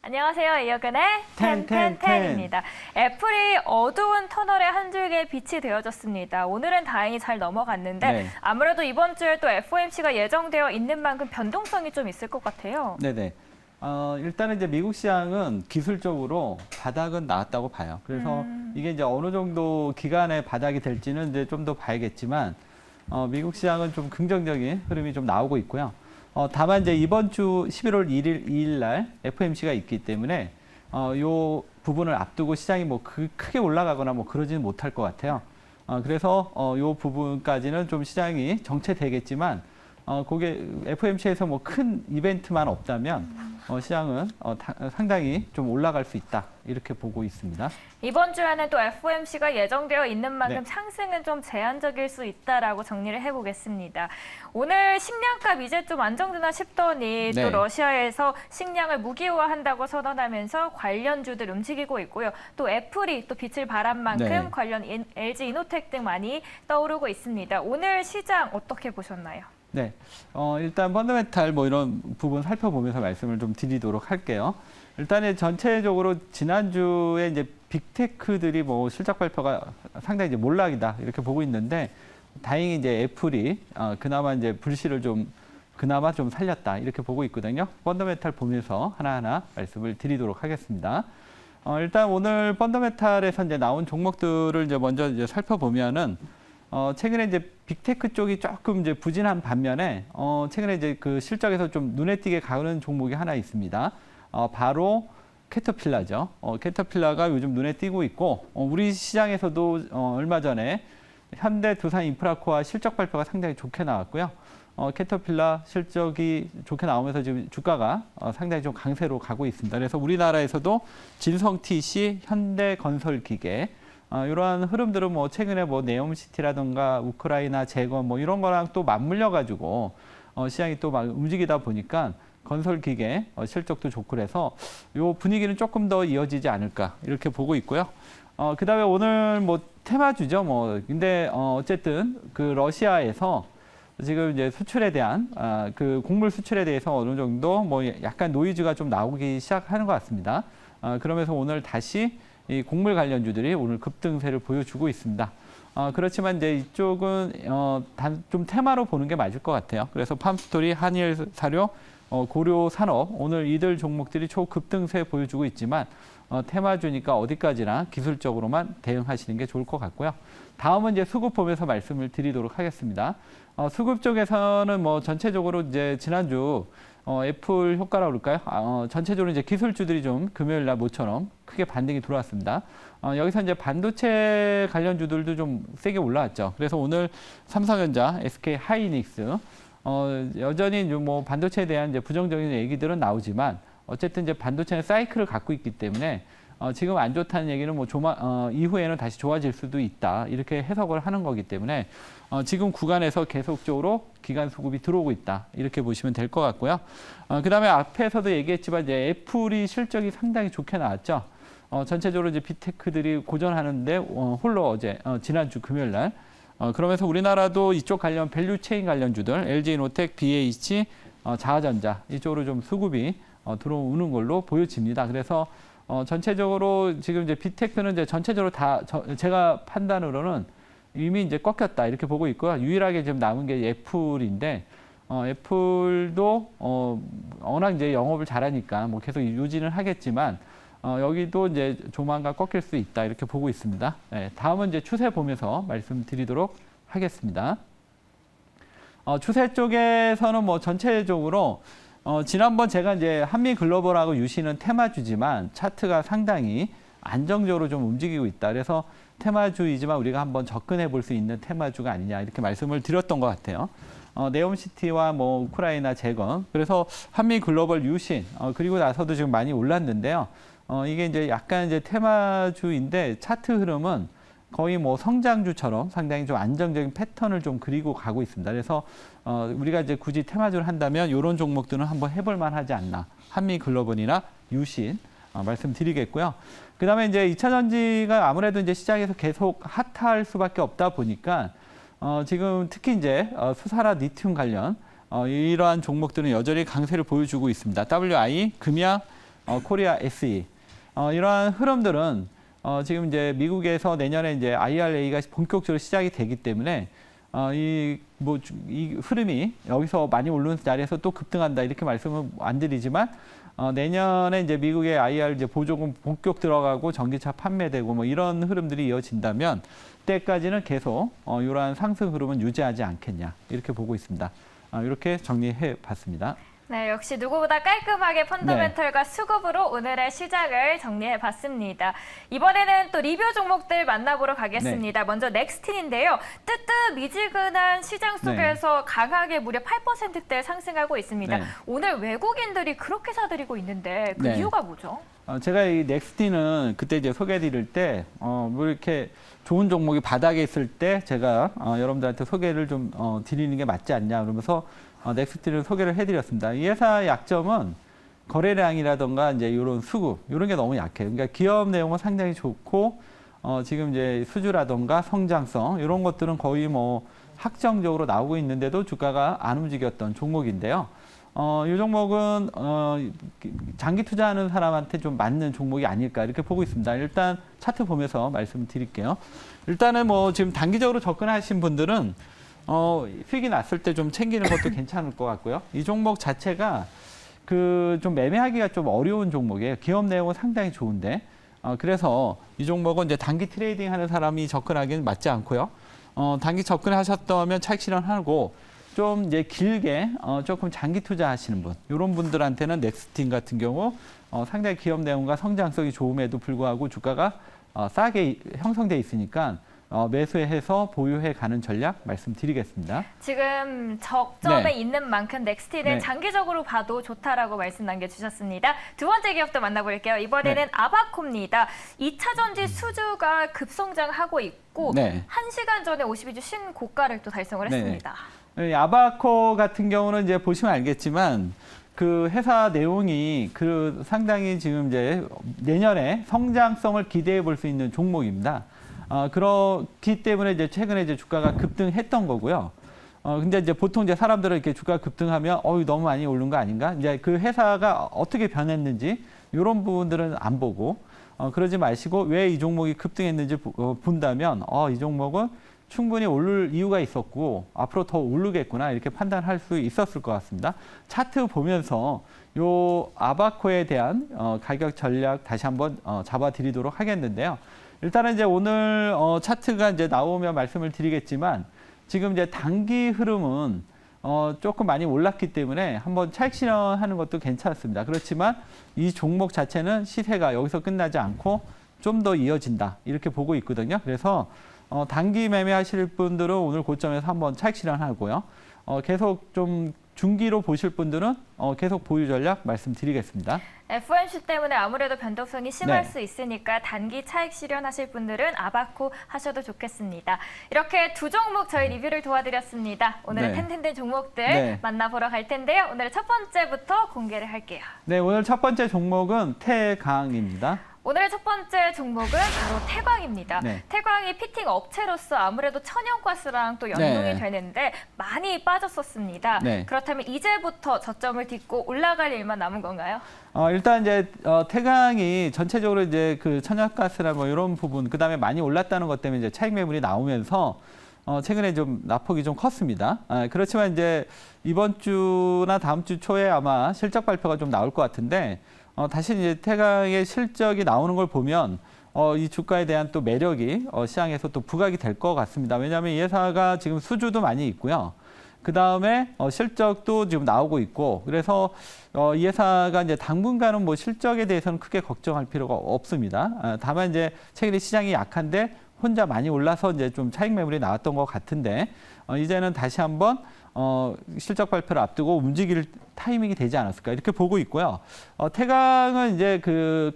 안녕하세요. 이혁은의 텐텐텐입니다. 애플이 어두운 터널의 한 줄기에 빛이 되어졌습니다. 오늘은 다행히 잘 넘어갔는데 네. 아무래도 이번 주에 또 FOMC가 예정되어 있는 만큼 변동성이 좀 있을 것 같아요. 네네. 일단은 이제 미국 시장은 기술적으로 바닥은 나왔다고 봐요. 그래서 이게 이제 어느 정도 기간의 바닥이 될지는 이제 좀 더 봐야겠지만, 미국 시장은 좀 긍정적인 흐름이 좀 나오고 있고요. 다만 이제 이번 주 11월 2일 날 FOMC가 있기 때문에, 요 부분을 앞두고 시장이 뭐 크게 올라가거나 뭐 그러지는 못할 것 같아요. 그래서, 요 부분까지는 좀 시장이 정체되겠지만, 그게 FOMC에서 뭐 큰 이벤트만 없다면 시장은 상당히 좀 올라갈 수 있다 이렇게 보고 있습니다. 이번 주에는 또 FOMC가 예정되어 있는 만큼 네. 상승은 좀 제한적일 수 있다라고 정리를 해보겠습니다. 오늘 식량값 이제 좀 안정되나 싶더니 네. 또 러시아에서 식량을 무기화한다고 선언하면서 관련주들 움직이고 있고요. 또 애플이 또 빛을 발한 만큼 네. 관련 LG 이노텍 등 많이 떠오르고 있습니다. 오늘 시장 어떻게 보셨나요? 네, 일단 펀더멘탈 뭐 이런 부분 살펴보면서 말씀을 좀 드리도록 할게요. 일단은 전체적으로 지난주에 이제 빅테크들이 뭐 실적 발표가 상당히 이제 몰락이다 이렇게 보고 있는데 다행히 이제 애플이 그나마 이제 불씨를 좀 그나마 좀 살렸다 이렇게 보고 있거든요. 펀더멘탈 보면서 하나하나 말씀을 드리도록 하겠습니다. 일단 오늘 펀더멘탈에서 이제 나온 종목들을 이제 먼저 이제 살펴보면은 최근에 이제 빅테크 쪽이 조금 이제 부진한 반면에 최근에 이제 그 실적에서 좀 눈에 띄게 가는 종목이 하나 있습니다. 바로 캐터필라죠. 캐터필라가 요즘 눈에 띄고 있고 우리 시장에서도 얼마 전에 현대 두산 인프라코아 실적 발표가 상당히 좋게 나왔고요. 캐터필라 실적이 좋게 나오면서 지금 주가가 상당히 좀 강세로 가고 있습니다. 그래서 우리나라에서도 진성TC, 현대건설기계 이러한 흐름들은 뭐 최근에 뭐 네옴시티라든가 우크라이나 재건 뭐 이런 거랑 또 맞물려 가지고 시장이 또 막 움직이다 보니까 건설기계 실적도 좋고 그래서 요 분위기는 조금 더 이어지지 않을까 이렇게 보고 있고요. 그다음에 오늘 뭐 테마주죠. 뭐 근데 어쨌든 그 러시아에서 지금 이제 수출에 대한 그 곡물 수출에 대해서 어느 정도 뭐 약간 노이즈가 좀 나오기 시작하는 것 같습니다. 그러면서 오늘 다시 이 곡물 관련주들이 오늘 급등세를 보여주고 있습니다. 그렇지만 이제 이쪽은 좀 테마로 보는 게 맞을 것 같아요. 그래서 팜스토리, 한일사료, 고려산업 오늘 이들 종목들이 초급등세 보여주고 있지만 테마주니까 어디까지나 기술적으로만 대응하시는 게 좋을 것 같고요. 다음은 이제 수급 보면서 말씀을 드리도록 하겠습니다. 수급 쪽에서는 뭐 전체적으로 이제 지난주 애플 효과라고 그럴까요? 전체적으로 이제 기술주들이 좀 금요일 날 모처럼 크게 반등이 들어왔습니다. 여기서 이제 반도체 관련주들도 좀 세게 올라왔죠. 그래서 오늘 삼성전자, SK 하이닉스, 여전히 뭐 반도체에 대한 이제 부정적인 얘기들은 나오지만 어쨌든 이제 반도체는 사이클을 갖고 있기 때문에 지금 안 좋다는 얘기는 뭐 이후에는 다시 좋아질 수도 있다. 이렇게 해석을 하는 거기 때문에 지금 구간에서 계속적으로 기관 수급이 들어오고 있다. 이렇게 보시면 될 것 같고요. 그다음에 앞에서도 얘기했지만 이제 애플이 실적이 상당히 좋게 나왔죠. 전체적으로 이제 빅테크들이 고전하는데 홀로 어제 지난주 금요일 날 그러면서 우리나라도 이쪽 관련 밸류체인 관련주들 LG이노텍, BH, 자화전자 이쪽으로 좀 수급이 들어오는 걸로 보여집니다. 그래서 전체적으로 지금 이제 빅테크는 이제 전체적으로 다 제가 판단으로는 이미 이제 꺾였다 이렇게 보고 있고요. 유일하게 지금 남은 게 애플인데 애플도 워낙 이제 영업을 잘하니까 뭐 계속 유지는 하겠지만 여기도 이제 조만간 꺾일 수 있다 이렇게 보고 있습니다. 네, 다음은 이제 추세 보면서 말씀드리도록 하겠습니다. 추세 쪽에서는 뭐 전체적으로 지난번 제가 이제 한미글로벌하고 유시는 테마주지만 차트가 상당히 안정적으로 좀 움직이고 있다. 그래서 테마주이지만 우리가 한번 접근해 볼 수 있는 테마주가 아니냐 이렇게 말씀을 드렸던 것 같아요. 네옴시티와 뭐 우크라이나 재건 그래서 한미글로벌 유신 그리고 나서도 지금 많이 올랐는데요. 이게 이제 약간 이제 테마주인데 차트 흐름은 거의 뭐 성장주처럼 상당히 좀 안정적인 패턴을 좀 그리고 가고 있습니다. 그래서 우리가 이제 굳이 테마주를 한다면 이런 종목들은 한번 해볼 만하지 않나. 한미글로벌이나 유신 말씀드리겠고요. 그다음에 이제 2차 전지가 아무래도 이제 시장에서 계속 핫할 수밖에 없다 보니까 지금 특히 이제 수사라 리튬 관련 이러한 종목들은 여전히 강세를 보여주고 있습니다. WI, 금약, 코리아 SE. 이러한 흐름들은 지금 이제 미국에서 내년에 이제 IRA가 본격적으로 시작이 되기 때문에 이 흐름이 여기서 많이 오르는 자리에서 또 급등한다 이렇게 말씀은 안 드리지만 내년에 이제 미국의 IR 이제 보조금 본격 들어가고 전기차 판매되고 뭐 이런 흐름들이 이어진다면 때까지는 계속 이러한 상승 흐름은 유지하지 않겠냐 이렇게 보고 있습니다. 이렇게 정리해 봤습니다. 네, 역시 누구보다 깔끔하게 펀더멘털과 수급으로 오늘의 시장을 정리해봤습니다. 이번에는 또 리뷰 종목들 만나보러 가겠습니다. 먼저 넥스틴인데요. 뜨뜻미지근한 시장 속에서 강하게 무려 8%대 상승하고 있습니다. 오늘 외국인들이 그렇게 사들이고 있는데 그 이유가 뭐죠? 제가 이 넥스틴은 그때 이제 소개해드릴 때 뭐 이렇게 좋은 종목이 바닥에 있을 때 제가 여러분들한테 소개를 좀 드리는 게 맞지 않냐 그러면서 넥스틴을 소개를 해드렸습니다. 이 회사의 약점은 거래량이라던가 이제 이런 수급 이런 게 너무 약해요. 그러니까 기업 내용은 상당히 좋고 지금 이제 수주라던가 성장성 이런 것들은 거의 뭐 확정적으로 나오고 있는데도 주가가 안 움직였던 종목인데요. 이 종목은 장기 투자하는 사람한테 좀 맞는 종목이 아닐까 이렇게 보고 있습니다. 일단 차트 보면서 말씀드릴게요. 일단은 뭐 지금 단기적으로 접근하신 분들은 수익이 났을 때 좀 챙기는 것도 괜찮을 것 같고요. 이 종목 자체가 좀 매매하기가 좀 어려운 종목이에요. 기업 내용은 상당히 좋은데 그래서 이 종목은 이제 단기 트레이딩 하는 사람이 접근하기는 맞지 않고요. 단기 접근하셨다면 차익 실현하고 좀 이제 길게 조금 장기 투자하시는 분 이런 분들한테는 넥스틴 같은 경우 상당히 기업 내용과 성장성이 좋음에도 불구하고 주가가 싸게 형성돼 있으니까 매수해서 보유해 가는 전략 말씀드리겠습니다. 지금 적점에 있는 만큼 넥스틴은 장기적으로 봐도 좋다라고 말씀 남겨주셨습니다. 두 번째 기업도 만나볼게요. 이번에는 아바코입니다. 2차 전지 수주가 급성장하고 있고 1시간 전에 52주 신고가를 또 달성을 했습니다. 아바코 같은 경우는 이제 보시면 알겠지만 그 회사 내용이 상당히 지금 이제 내년에 성장성을 기대해 볼 수 있는 종목입니다. 그렇기 때문에 이제 최근에 이제 주가가 급등했던 거고요. 근데 이제 보통 이제 사람들은 이렇게 주가 급등하면 너무 많이 오른 거 아닌가? 이제 그 회사가 어떻게 변했는지 이런 부분들은 안 보고 그러지 마시고 왜 이 종목이 급등했는지 본다면 이 종목은 충분히 오를 이유가 있었고 앞으로 더 오르겠구나 이렇게 판단할 수 있었을 것 같습니다. 차트 보면서 요 아바코에 대한 가격 전략 다시 한번 잡아드리도록 하겠는데요. 일단은 이제 오늘 차트가 이제 나오면 말씀을 드리겠지만 지금 이제 단기 흐름은 조금 많이 올랐기 때문에 한번 차익 실현하는 것도 괜찮습니다. 그렇지만 이 종목 자체는 시세가 여기서 끝나지 않고 좀 더 이어진다 이렇게 보고 있거든요. 그래서 단기 매매하실 분들은 오늘 고점에서 한번 차익 실현하고요. 계속 좀 중기로 보실 분들은 계속 보유 전략 말씀드리겠습니다. FOMC 때문에 아무래도 변동성이 심할 수 있으니까 단기 차익 실현하실 분들은 아바코 하셔도 좋겠습니다. 이렇게 두 종목 저희 리뷰를 도와드렸습니다. 오늘은 텐텐된 종목들 만나보러 갈 텐데요. 오늘 첫 번째부터 공개를 할게요. 네, 오늘 첫 번째 종목은 태강입니다. 오늘의 첫 번째 종목은 바로 태광입니다. 태광이 피팅 업체로서 아무래도 천연가스랑 또 연동이 되는데 많이 빠졌었습니다. 그렇다면 이제부터 저점을 딛고 올라갈 일만 남은 건가요? 일단 이제 태광이 전체적으로 이제 그 천연가스나 뭐 이런 부분, 그다음에 많이 올랐다는 것 때문에 이제 차익 매물이 나오면서 최근에 좀 낙폭이 좀 컸습니다. 그렇지만 이제 이번 주나 다음 주 초에 아마 실적 발표가 좀 나올 것 같은데. 다시 이제 태광의 실적이 나오는 걸 보면 이 주가에 대한 또 매력이 시장에서 또 부각이 될 것 같습니다. 왜냐하면 이 회사가 지금 수주도 많이 있고요. 그 다음에 실적도 지금 나오고 있고 그래서 이 회사가 이제 당분간은 뭐 실적에 대해서는 크게 걱정할 필요가 없습니다. 다만 이제 최근에 시장이 약한데 혼자 많이 올라서 이제 좀 차익 매물이 나왔던 것 같은데 이제는 다시 한번 실적 발표를 앞두고 움직일 타이밍이 되지 않았을까 이렇게 보고 있고요. 태광은 이제 그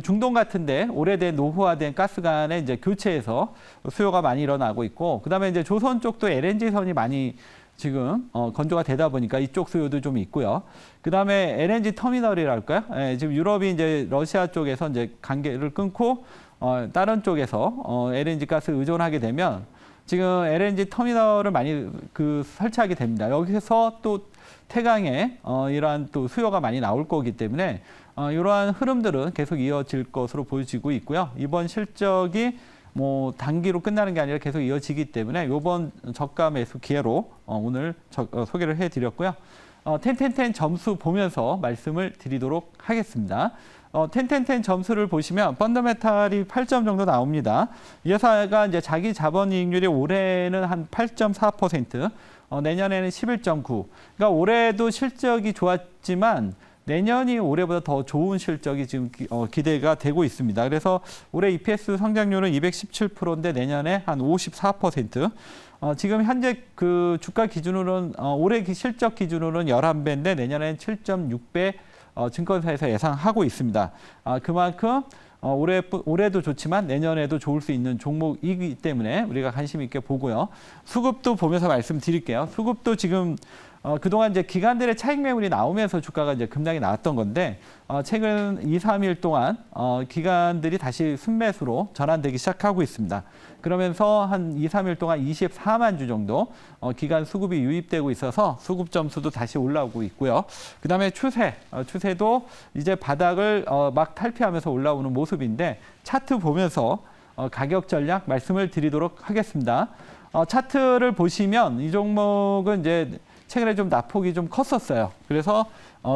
중동 같은데 오래된 노후화된 가스관에 이제 교체해서 수요가 많이 일어나고 있고 그다음에 이제 조선 쪽도 LNG선이 많이 지금 건조가 되다 보니까 이쪽 수요도 좀 있고요. 그다음에 LNG 터미널이랄까요? 지금 유럽이 이제 러시아 쪽에서 이제 관계를 끊고 다른 쪽에서 LNG 가스 의존하게 되면 지금 LNG 터미널을 많이 설치하게 됩니다. 여기서 또 태광에 이러한 또 수요가 많이 나올 거기 때문에 이러한 흐름들은 계속 이어질 것으로 보여지고 있고요. 이번 실적이 뭐 단기로 끝나는 게 아니라 계속 이어지기 때문에 이번 저가 매수 기회로 오늘 소개를 해드렸고요. 텐텐텐 점수 보면서 말씀을 드리도록 하겠습니다. 텐텐텐 점수를 보시면 펀더멘탈이 8점 정도 나옵니다. 이 회사가 이제 자기 자본 이익률이 올해는 한 8.4%, 내년에는 11.9%. 그러니까 올해도 실적이 좋았지만 내년이 올해보다 더 좋은 실적이 지금 기대가 되고 있습니다. 그래서 올해 EPS 성장률은 217%인데 내년에 한 54%. 지금 현재 그 주가 기준으로는 올해 실적 기준으로는 11배인데 내년에는 7.6배 증권사에서 예상하고 있습니다. 그만큼 올해도 좋지만 내년에도 좋을 수 있는 종목이기 때문에 우리가 관심 있게 보고요. 수급도 보면서 말씀드릴게요. 수급도 지금 그동안 이제 기관들의 차익 매물이 나오면서 주가가 이제 급락이 나왔던 건데 최근 2, 3일 동안 기관들이 다시 순매수로 전환되기 시작하고 있습니다. 그러면서 한 2, 3일 동안 24만 주 정도 기관 수급이 유입되고 있어서 수급 점수도 다시 올라오고 있고요. 그다음에 추세도 이제 바닥을 막 탈피하면서 올라오는 모습인데 차트 보면서 가격 전략 말씀을 드리도록 하겠습니다. 차트를 보시면 이 종목은 이제 최근에 좀 낙폭이 좀 컸었어요. 그래서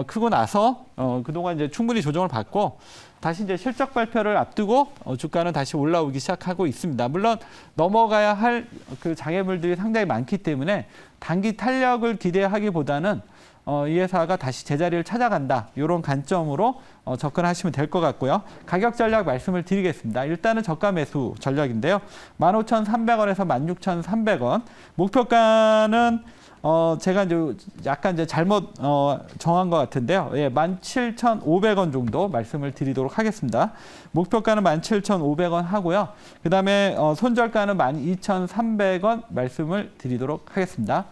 크고 나서 그동안 이제 충분히 조정을 받고 다시 이제 실적 발표를 앞두고 주가는 다시 올라오기 시작하고 있습니다. 물론 넘어가야 할 그 장애물들이 상당히 많기 때문에 단기 탄력을 기대하기보다는 이 회사가 다시 제자리를 찾아간다. 이런 관점으로 접근하시면 될 것 같고요. 가격 전략 말씀을 드리겠습니다. 일단은 저가 매수 전략인데요. 15,300원에서 16,300원. 목표가는 제가 이제 약간 이제 잘못 정한 것 같은데요. 예, 17,500원 정도 말씀을 드리도록 하겠습니다. 목표가는 17,500원 하고요. 그다음에 손절가는 12,300원 말씀을 드리도록 하겠습니다.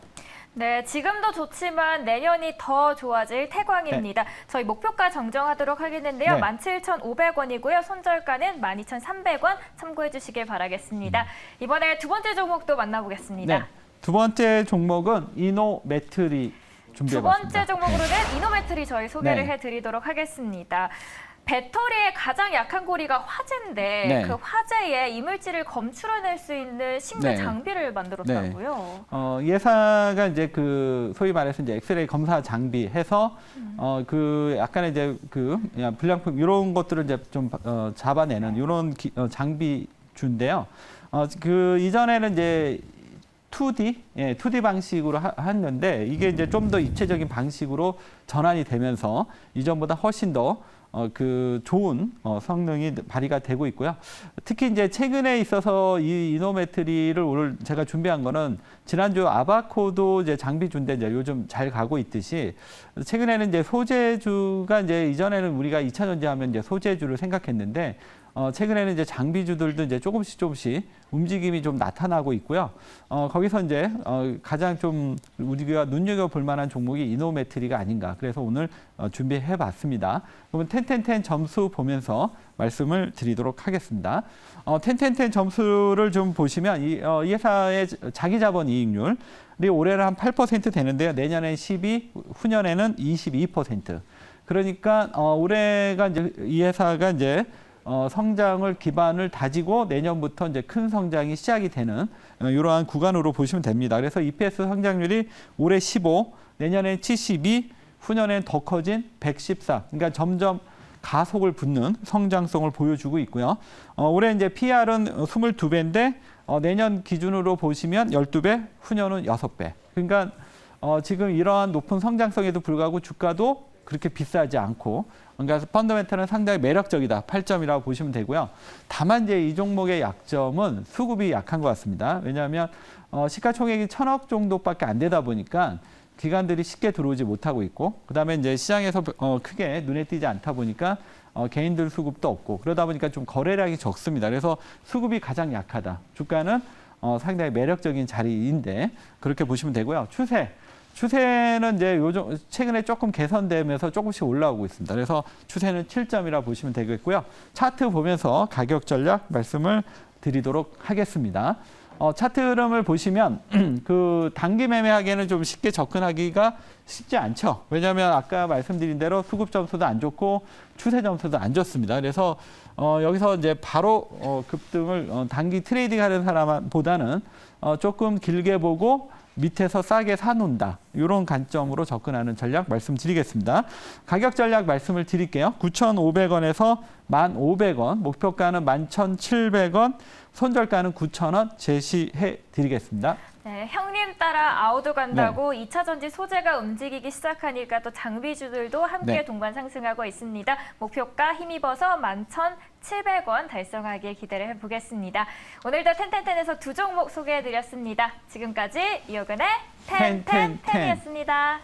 네, 지금도 좋지만 내년이 더 좋아질 태광입니다. 네. 저희 목표가 정정하도록 하겠는데요. 네. 17,500원이고요. 손절가는 12,300원 참고해 주시길 바라겠습니다. 이번에 두 번째 종목도 만나보겠습니다. 네. 두 번째 종목은 이노매트리 준비해봤습니다. 두 번째 종목으로는 이노매트리 저희 소개를 네. 해드리도록 하겠습니다. 배터리의 가장 약한 고리가 화재인데 네. 그 화재에 이물질을 검출해낼 수 있는 신규 네. 장비를 만들었다고요. 이 회사가 이제 그 소위 말해서 이제 엑스레이 검사 장비 해서 그 약간의 이제 그 불량품 이런 것들을 이제 좀 잡아내는 이런 장비주인데요. 그 이전에는 이제 2D 방식으로 했는데 이게 이제 좀 더 입체적인 방식으로 전환이 되면서 이전보다 훨씬 더 그 좋은 성능이 발휘가 되고 있고요. 특히 이제 최근에 있어서 이 이노매트리를 오늘 제가 준비한 거는 지난주 아바코도 이제 장비주인데 이제 요즘 잘 가고 있듯이 최근에는 이제 소재주가 이제 이전에는 우리가 2차 전지하면 이제 소재주를 생각했는데 최근에는 이제 장비주들도 이제 조금씩 움직임이 좀 나타나고 있고요. 거기서 이제 가장 좀 우리가 눈여겨볼 만한 종목이 이노매트리가 아닌가. 그래서 오늘 준비해 봤습니다. 그러면 텐텐텐 점수 보면서 말씀을 드리도록 하겠습니다. 텐텐텐 점수를 좀 보시면 이 회사의 자기 자본 이익률이 올해는 한 8% 되는데요. 내년엔 12, 후년에는 22%. 그러니까 올해가 이제 이 회사가 이제 성장을 기반을 다지고 내년부터 이제 큰 성장이 시작이 되는 이러한 구간으로 보시면 됩니다. 그래서 EPS 성장률이 올해 15, 내년엔 72, 후년엔 더 커진 114. 그러니까 점점 가속을 붙는 성장성을 보여주고 있고요. 올해 이제 PR은 22배인데 내년 기준으로 보시면 12배, 후년은 6배. 그러니까 지금 이러한 높은 성장성에도 불구하고 주가도 그렇게 비싸지 않고 그러니까 펀더멘탈은 상당히 매력적이다. 8점이라고 보시면 되고요. 다만 이제 이 종목의 약점은 수급이 약한 것 같습니다. 왜냐하면 시가총액이 1,000억 정도밖에 안 되다 보니까 기관들이 쉽게 들어오지 못하고 있고 그다음에 이제 시장에서 크게 눈에 띄지 않다 보니까 개인들 수급도 없고 그러다 보니까 좀 거래량이 적습니다. 그래서 수급이 가장 약하다. 주가는 상당히 매력적인 자리인데 그렇게 보시면 되고요. 추세는 이제 요즘 최근에 조금 개선되면서 조금씩 올라오고 있습니다. 그래서 추세는 7점이라 보시면 되겠고요. 차트 보면서 가격 전략 말씀을 드리도록 하겠습니다. 차트 흐름을 보시면 그 단기 매매하기에는 좀 쉽게 접근하기가 쉽지 않죠. 왜냐하면 아까 말씀드린 대로 수급 점수도 안 좋고 추세 점수도 안 좋습니다. 그래서 여기서 이제 바로 급등을 단기 트레이딩하는 사람보다는 조금 길게 보고 밑에서 싸게 사놓는다. 이런 관점으로 접근하는 전략 말씀드리겠습니다. 가격 전략 말씀을 드릴게요. 9,500원에서 1,500원, 목표가는 11,700원, 손절가는 9,000원 제시해 드리겠습니다. 네, 형님 따라 아우도 간다고 2차 전지 소재가 움직이기 시작하니까 또 장비주들도 함께 네. 동반 상승하고 있습니다. 목표가 힘입어서 11,700원 달성하길 기대를 해보겠습니다. 오늘도 텐텐텐에서 두 종목 소개해드렸습니다. 지금까지 이호근의 텐텐텐이었습니다.